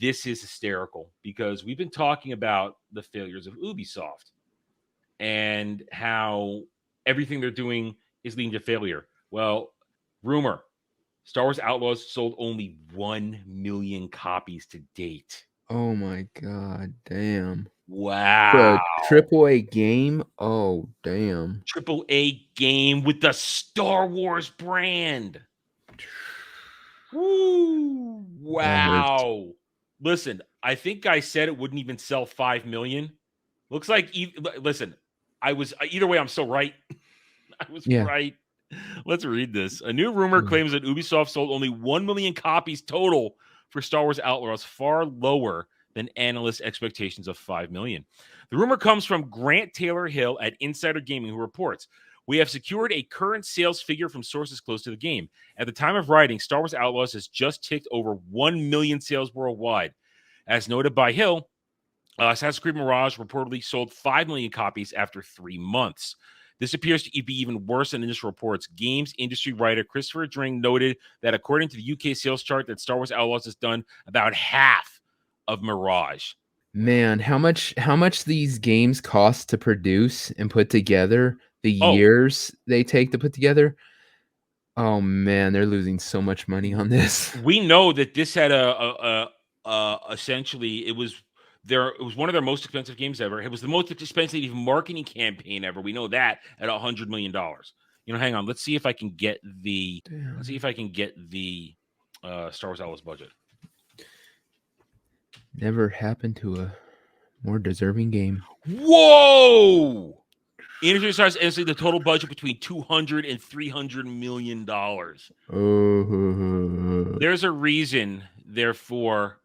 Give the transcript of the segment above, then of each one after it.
this is hysterical because we've been talking about the failures of Ubisoft and how everything they're doing is leading to failure. Well, rumor, Star Wars Outlaws sold only 1 million copies to date. Oh my god, damn. For a Wow. AAA game? Oh, damn. Triple A game with the Star Wars brand. Woo! That hurts. Wow. Listen, I think I said it wouldn't even sell 5 million. Looks like listen, I was either way I'm still right. I was Yeah. right. Let's read this. A new rumor Mm. claims that Ubisoft sold only 1 million copies total for Star Wars Outlaws, far lower than analyst expectations of 5 million. The rumor comes from Grant Taylor Hill at Insider Gaming, who reports, "We have secured a current sales figure from sources close to the game. At the time of writing, Star Wars Outlaws has just ticked over 1 million sales worldwide. As noted by Hill, Assassin's Creed Mirage reportedly sold 5 million copies after 3 months. This appears to be even worse than initial reports. Games industry writer Christopher Dring noted that according to the UK sales chart, that Star Wars Outlaws has done about half of Mirage. Man, how much these games cost to produce and put together, the Oh, years they take to put together. Oh man, they're losing so much money on this. we know that this had essentially it was one of their most expensive games ever. It was the most expensive marketing campaign ever. We know that at $100 million. Hang on. Let's see if I can get the Star Wars Outlaws budget. Never happened to a more deserving game. Whoa! Industry stars estimate the total budget between $200 and $300 million. There's a reason, therefore,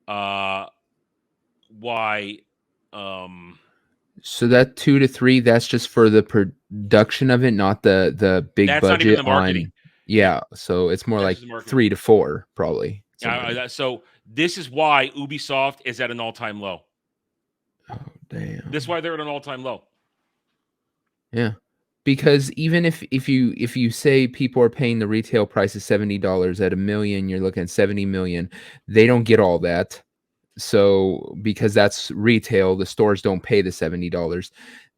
why. So that 2 to 3, that's just for the production of it, not the big That's not even budget the marketing. on. Yeah, so it's more That's like just 3 to 4 probably. So this is why Ubisoft is at an all-time low. Oh damn. This is why they're at an all-time low. Yeah. Because even if you say people are paying the retail price of $70 at $1 million, you're looking at 70 million. They don't get all that. So because that's retail, the stores don't pay the $70.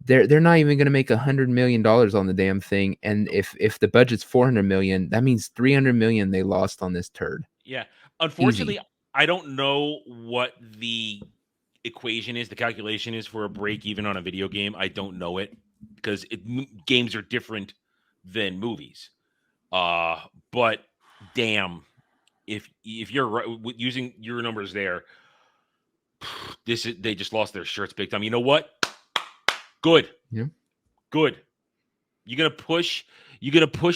They're not even going to make $100 million on the damn thing. And if the budget's 400 million, that means 300 million they lost on this turd. Yeah. Unfortunately, I don't know what the equation is, the calculation is for a break even on a video game. I don't know it because games are different than movies. But damn, if you're right, using your numbers there, they just lost their shirts big time. You know what? Good. Yeah. Good. You're gonna push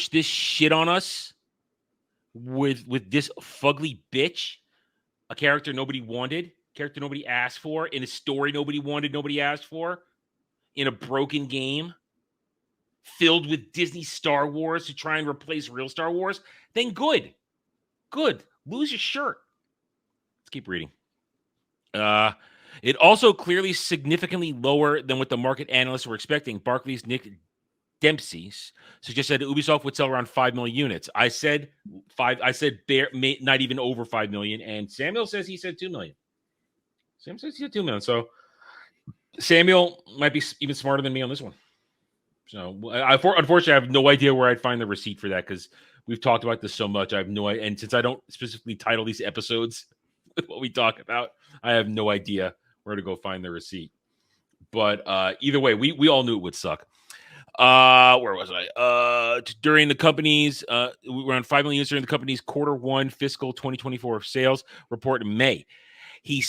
this shit on us with this fugly bitch, a character nobody wanted, character nobody asked for, in a story nobody wanted, nobody asked for, in a broken game filled with Disney Star Wars to try and replace real Star Wars, then good. Lose your shirt. Let's keep reading. It also clearly significantly lower than what the market analysts were expecting. Barclays' Nick Dempsey suggested that Ubisoft would sell around 5 million units. I said 5. I said not even over 5 million. And Samuel says he said 2 million. Sam says he said 2 million. So Samuel might be even smarter than me on this one. So unfortunately, I have no idea where I'd find the receipt for that because we've talked about this so much. I have no idea. And since I don't specifically title these episodes with what we talk about, I have no idea where to go find the receipt. But either way, we all knew it would suck. Where was I? During the company's, we were on 5 million units during the company's Q1 fiscal 2024 sales report in May. He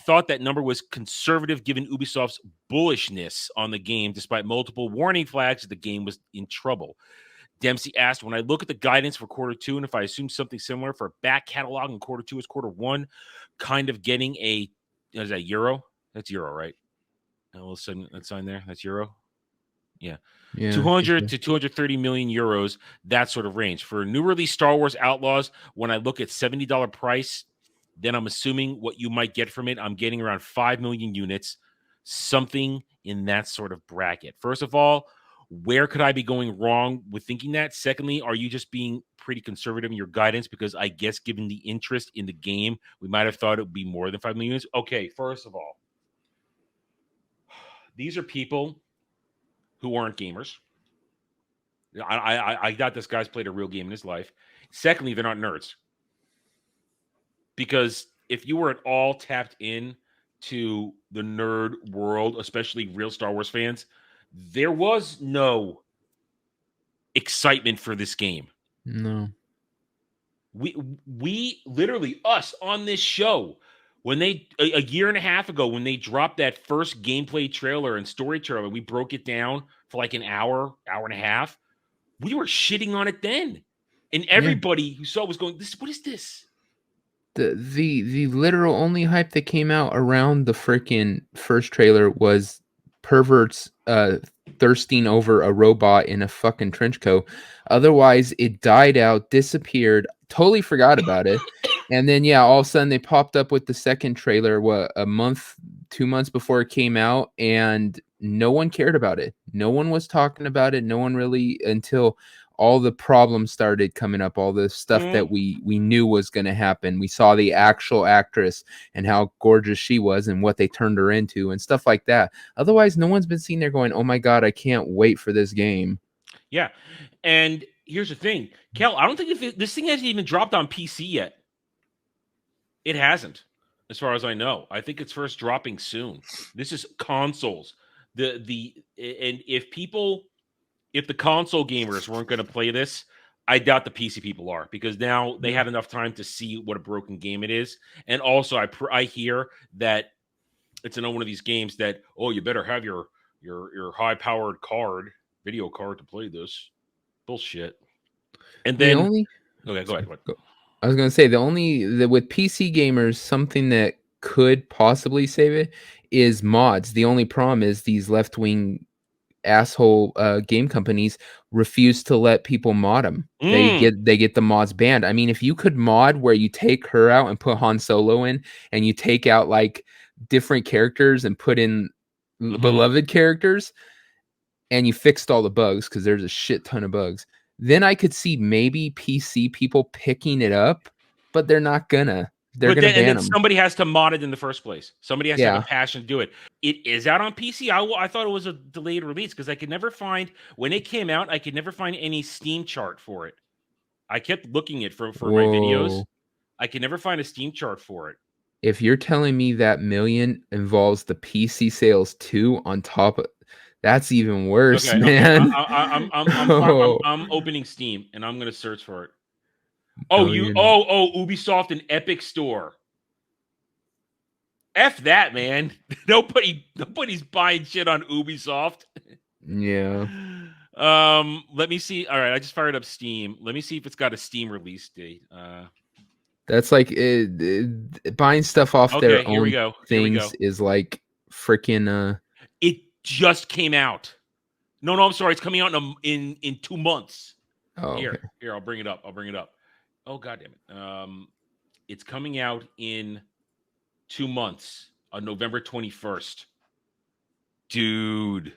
thought that number was conservative given Ubisoft's bullishness on the game, despite multiple warning flags that the game was in trouble. Dempsey asked, when I look at the guidance for Q2, and if I assume something similar for back catalog in Q2 as Q1, kind of getting is that euro? That's euro, right? A little sudden that sign there. That's euro. Yeah. 200 to 230 million euros, that sort of range. For a new release Star Wars Outlaws, when I look at $70 price, then I'm assuming what you might get from it. I'm getting around 5 million units, something in that sort of bracket. First of all, Where could I be going wrong with thinking that? Secondly, are you just being pretty conservative in your guidance? Because I guess given the interest in the game, we might have thought it would be more than 5 million units. Okay, first of all, these are people who aren't gamers. I doubt this guy's played a real game in his life. Secondly, they're not nerds. Because if you were at all tapped in to the nerd world, especially real Star Wars fans, there was no excitement for this game. No. We literally, us on this show, when they a year and a half ago, when they dropped that first gameplay trailer and story trailer, we broke it down for like an hour and a half. We were shitting on it then. And everybody who saw it was going, what is this? The literal only hype that came out around the freaking first trailer was perverts thirsting over a robot in a fucking trench coat. Otherwise, it died out, disappeared, totally forgot about it. And then all of a sudden they popped up with the second trailer, a month, 2 months before it came out, and no one cared about it. No one was talking about it. No one really, until all the problems started coming up, all the stuff that we knew was going to happen. We saw the actual actress and how gorgeous she was and what they turned her into and stuff like that. Otherwise, no one's been sitting there going, oh my God, I can't wait for this game. Yeah. And here's the thing, Kel, I don't think this thing hasn't even dropped on PC yet. It hasn't, as far as I know. I think it's first dropping soon. This is consoles. And if the console gamers weren't going to play this, I doubt the PC people are, because now they have enough time to see what a broken game it is. And also, I hear that it's one of these games that, you better have your high powered video card to play this. Bullshit. And then go ahead. I was gonna say with PC gamers, something that could possibly save it is mods. The only problem is these left-wing asshole game companies refuse to let people mod them. They get the mods banned. I mean, if you could mod where you take her out and put Han Solo in, and you take out like different characters and put in beloved characters, and you fixed all the bugs, because there's a shit ton of bugs, then I could see maybe PC people picking it up, but they're not gonna. They're gonna ban them. Somebody has to mod it in the first place. Somebody has to have a passion to do it. It is out on PC. I thought it was a delayed release, because I could never find, when it came out, I could never find any Steam chart for it. I kept looking it for my videos. I could never find a Steam chart for it. If you're telling me that million involves the PC sales too on top of, that's even worse, man. I'm opening Steam and I'm gonna search for it. Ubisoft and Epic Store. F that, man. Nobody's buying shit on Ubisoft. Yeah. Let me see. All right, I just fired up Steam. Let me see if it's got a Steam release date. That's like buying stuff off their own things is like freaking. It just came out. No, I'm sorry. It's coming out in 2 months. Oh, here, I'll bring it up. Oh, God damn it. It's coming out in 2 months on November 21st. Dude.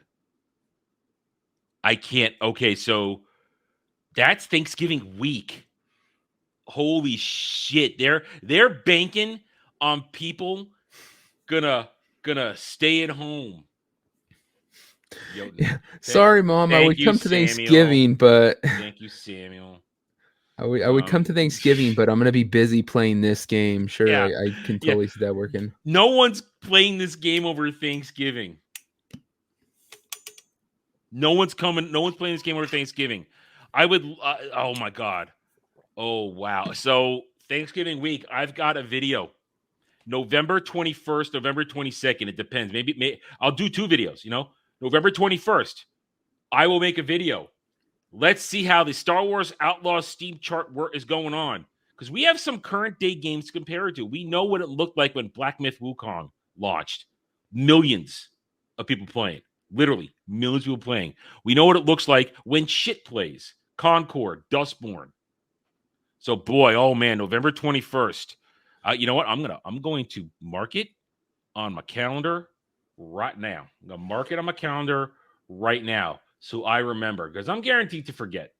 I can't. Okay, so that's Thanksgiving week. Holy shit. They're banking on people gonna stay at home. Sorry, Mom. I would come to Thanksgiving, but thank you, Samuel. I would come to Thanksgiving, but I'm gonna be busy playing this game. Sure, I can totally see that working. No one's playing this game over Thanksgiving. No one's playing this game over Thanksgiving. I would. Oh my God. Oh wow. So Thanksgiving week, I've got a video. November 21st, November 22nd. It depends. Maybe I'll do 2 videos. November 21st, I will make a video. Let's see how the Star Wars Outlaws Steam chart work is going on, because we have some current day games to compare it to. We know what it looked like when Black Myth Wukong launched. Millions of people playing. Literally, millions of people playing. We know what it looks like when shit plays. Concord, Dustborn. So, boy, oh man, November 21st. You know what? I'm going to mark it on my calendar right now. I'm going to mark it on my calendar right now. so I remember because I'm guaranteed to forget.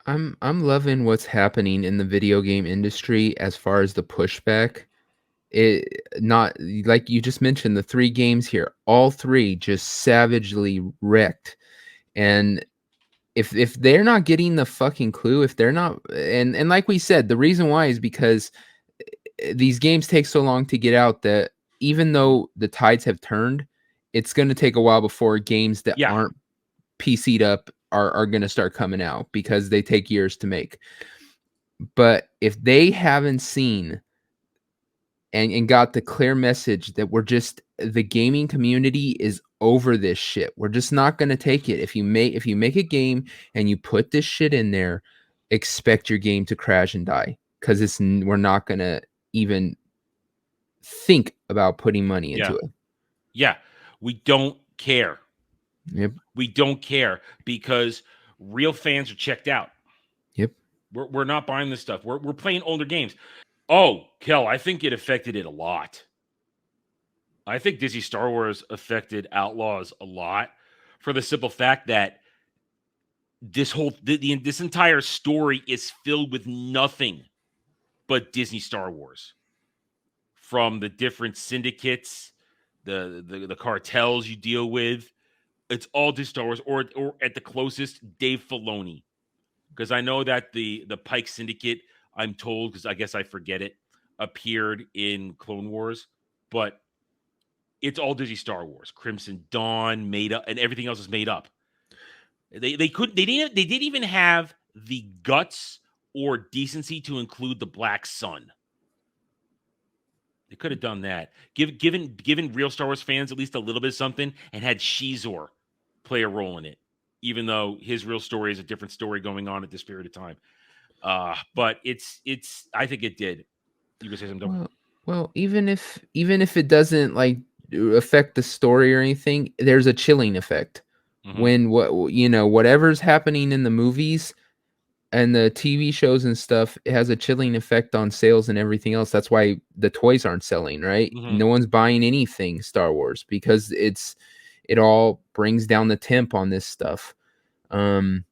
I'm loving what's happening in the video game industry as far as the pushback. It not like you just mentioned the 3 games here, all 3 just savagely wrecked. And if they're not getting the fucking clue, if they're not, and like we said, the reason why is because these games take so long to get out that even though the tides have turned, it's going to take a while before games that Yeah, aren't PC'd up are going to start coming out because they take years to make. But if they haven't seen and got the clear message that we're just the gaming community is over this shit. We're just not going to take it. If you make a game and you put this shit in there, expect your game to crash and die cuz we're not going to even think about putting money yeah, into it. yeah. We don't care. Yep. We don't care because real fans are checked out. Yep. We're not buying this stuff. We're playing older games. Oh, Kel, I think it affected it a lot. I think Disney Star Wars affected Outlaws a lot for the simple fact that this entire story is filled with nothing but Disney Star Wars. From the different syndicates, the cartels you deal with, it's all Disney Star Wars, or at the closest, Dave Filoni. Because I know that the Pike Syndicate, I'm told, because I guess I forget it, appeared in Clone Wars, but it's all Disney Star Wars. Crimson Dawn made up, and everything else is made up. They didn't even have the guts or decency to include the Black Sun. They could have done that. Given real Star Wars fans at least a little bit of something, and had Shizor play a role in it, even though his real story is a different story going on at this period of time. But it's I think it did. You can say something. Well, even if it doesn't like affect the story or anything, there's a chilling effect. Mm-hmm. When whatever's happening in the movies and the TV shows and stuff, it has a chilling effect on sales and everything else. That's why the toys aren't selling, right? Mm-hmm. No one's buying anything Star Wars because it all brings down the temp on this stuff. Um,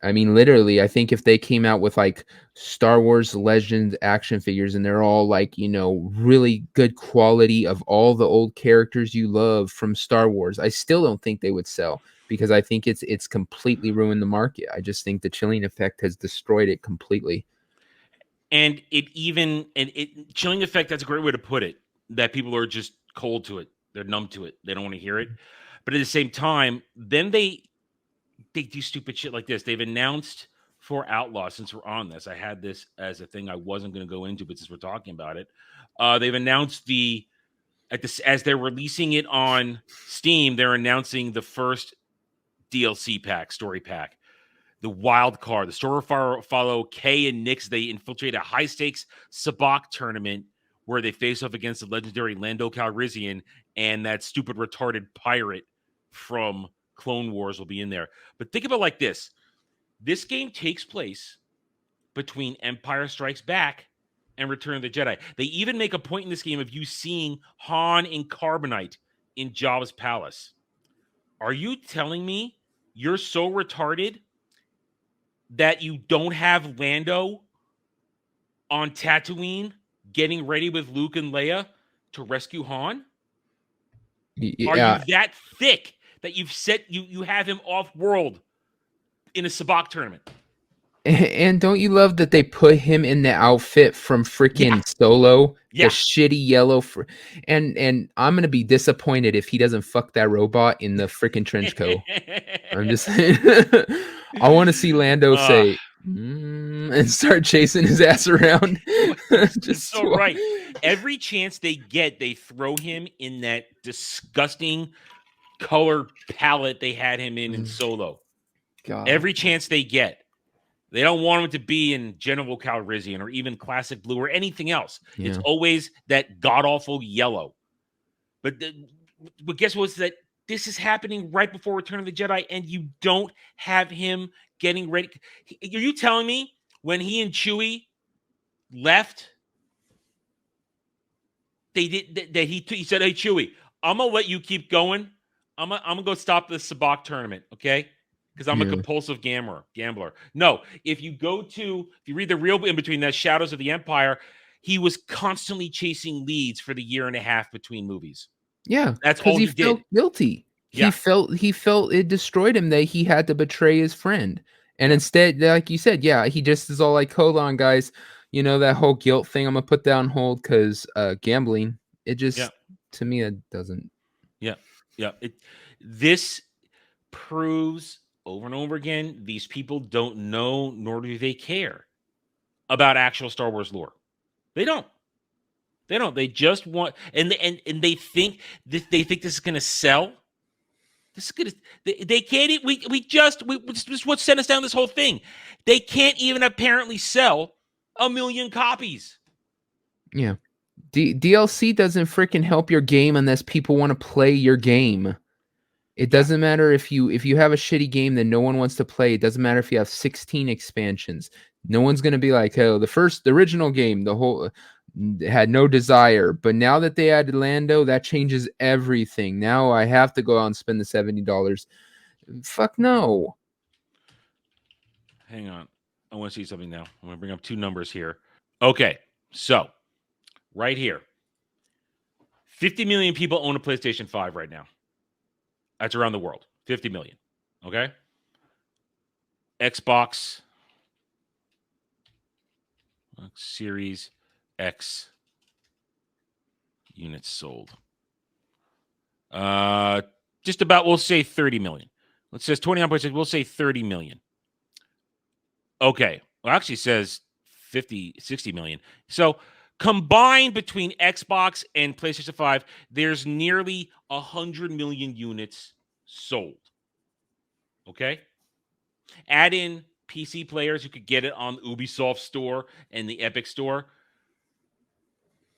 I mean, literally, I think if they came out with like Star Wars Legends action figures and they're all like, really good quality of all the old characters you love from Star Wars, I still don't think they would sell because I think it's completely ruined the market. I just think the chilling effect has destroyed it completely. And chilling effect. That's a great way to put it. That people are just cold to it. They're numb to it. They don't want to hear it. But at the same time, then they do stupid shit like this. They've announced for Outlaw, since we're on this, I had this as a thing I wasn't going to go into, but since we're talking about it, they've announced as they're releasing it on Steam, they're announcing the first DLC pack, story pack, the wild card. The story follow Kay and Nyx. They infiltrate a high stakes sabacc tournament where they face off against the legendary Lando Calrissian, and that stupid retarded pirate from Clone Wars will be in there. But think about it like this. This game takes place between Empire Strikes Back and Return of the Jedi. They even make a point in this game of you seeing Han and Carbonite in Jabba's palace. Are you telling me you're so retarded that you don't have Lando on Tatooine getting ready with Luke and Leia to rescue Han? Are you Yeah. that thick that you have him off world in a sabacc tournament? And don't you love that they put him in the outfit from Yeah, freaking Solo, the yeah. shitty yellow and I'm gonna be disappointed if he doesn't fuck that robot in the freaking trench coat. I'm just saying. I want to see Lando uh, say and start chasing his ass around. you're Just so right. Every chance they get, they throw him in that disgusting color palette they had him in Solo. God. Every chance they get. They don't want him to be in General Calrissian or even Classic Blue or anything else. It's Yeah. always that god awful yellow. But guess what's that? This is happening right before Return of the Jedi, and you don't have him getting ready. Are you telling me when he and Chewie left, they did that he said, "Hey Chewie, I'm gonna let you keep going. I'm gonna go stop the Sabak tournament, okay? Because I'm a Yeah. compulsive gambler. No, if you read the real in between that Shadows of the Empire, he was constantly chasing leads for the year and a half between movies. Yeah, That's because all he he felt did. guilty. Yeah, He felt it destroyed him that he had to betray his friend. And yeah, instead, like you said, yeah, he just is all like, "Hold on, guys, that whole guilt thing, I'm gonna put that on hold because gambling." It yeah, just to me, it doesn't. yeah, yeah. This proves over and over again these people don't know nor do they care about actual Star Wars lore. They don't. They don't. They just want and they think this is going to sell. This is going to they can't this is what sent us down this whole thing. They can't even apparently sell 1,000,000 copies. Yeah. DLC doesn't freaking help your game unless people wanna play your game. It Yeah. doesn't matter if you have a shitty game that no one wants to play. It doesn't matter if you have 16 expansions. No one's gonna be like, "Oh, the original game, the whole had no desire." But now that they added Lando, that changes everything. Now I have to go out and spend the $70. Fuck no. Hang on. I want to see something now. I'm going to bring up two numbers here. Okay. So, right here. 50 million people own a PlayStation 5 right now. That's around the world. 50 million. Okay? Xbox Series X units sold. Uh, just about, we'll say 30 million. It says 29.6, we'll say 30 million. Okay. Well, actually says 50, 60 million. So combined between Xbox and PlayStation 5, there's nearly 100 million units sold. Okay. Add in PC players who could get it on Ubisoft store and the Epic store.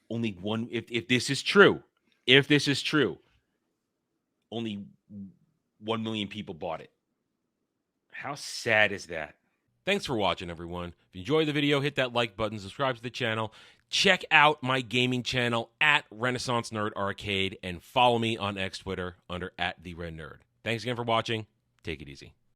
Only one, if this is true, only 1 million people bought it. How sad is that? Thanks for watching, everyone. If you enjoyed the video, hit that like button, subscribe to the channel, check out my gaming channel at Renaissance Nerd Arcade, and follow me on X Twitter under @TheRedNerd. Thanks again for watching. Take it easy.